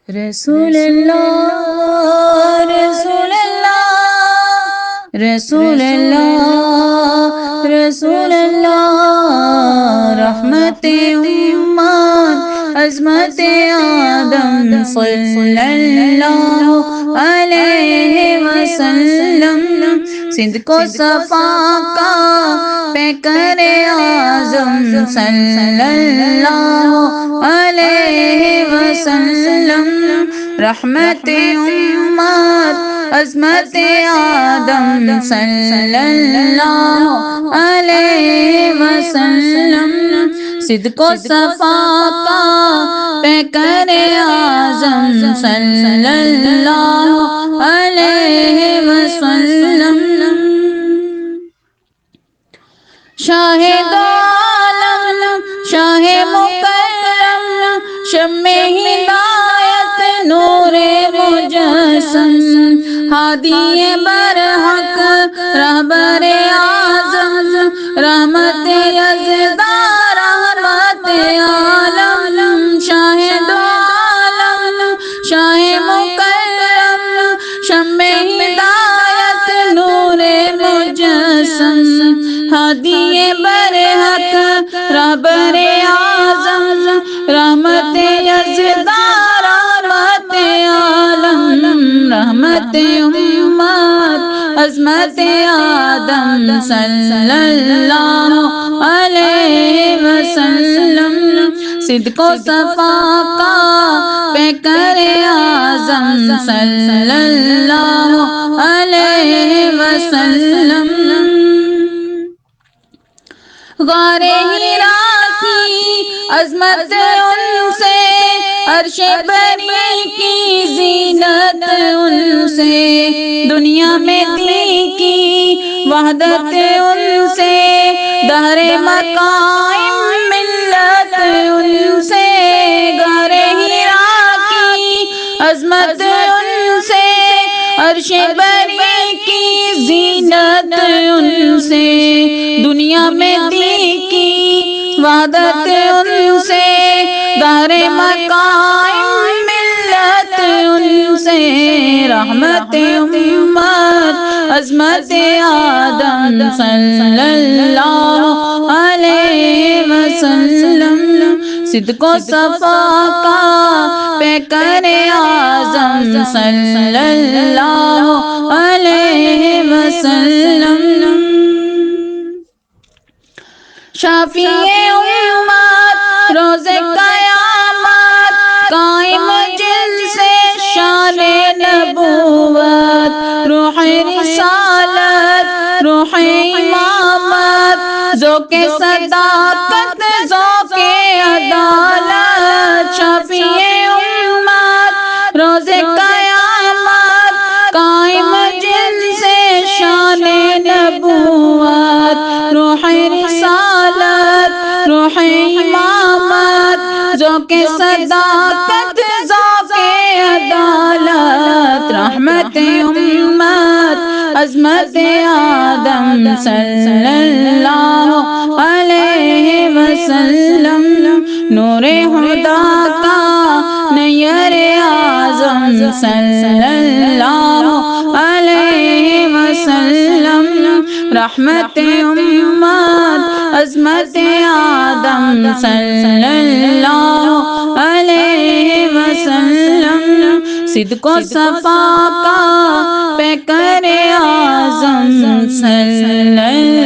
رسول اللہ رسول اللہ رسول اللہ رسول اللہ، رحمت امت عظمت آدم صلی اللہ علیہ وسلم، صدق و صفا کا پیکر اعظم صلی اللہ علیہ وسلم، رحمت امت عظمت آدم صلی اللہ علیہ وسلم، صدق و صفا کا پیکر اعظم صلی اللہ علیہ وسلم، شاہد عالم شاہ مکرم، شمع ہدایت نور مجسم، ہادی برحق رہبر اعظم، رحمت یزداں رحمت عالم، شاہد عالم شاہ مکرم، شمع ہدایت نور مجسم، ہادی برحق رہبر اعظم، رحمت یزداں رحمت عالم، رحمت امت عظمت آدم صلی اللہ علیہ وسلم، صدق و صفا کا پیکر اعظم صلی اللہ علیہ وسلم، غار ہرا کی عظمت ان سے، عرش بری کی زینت ان سے، دنیا میں دین کی وحدت ان سے، دہر مقائم ملت ان سے، غار ہرا کی عظمت ان سے، عرش بری کی زینت ان سے، دنیا میں دین کی وحدت ان سے، دار مقائم ملت ان سے، رحمت امت عظمت آدم صلی اللہ علیہ وسلم، صدق و صفا کا پیکر اعظم صلی اللہ علیہ وسلم، شافی امت روز قیامت، قائم جن سے شان نبوت، روح رسالت روح امامت، ذوق صداقت ذوق عدالت، شافی امت روز قیامت، قائم جن سے شان نبوت، روح رسالت روح امامت، ذوق صداقت ذوق عدالت، رحمت امت عظمت آدم صلی اللہ علیہ وسلم، نور خدا کا نیر اعظم صلی اللہ علیہ وسلم، رحمت امت عظمت آدم صلی اللہ علیہ وسلم، صدق و صفا کا پیکر اعظم صلی اللہ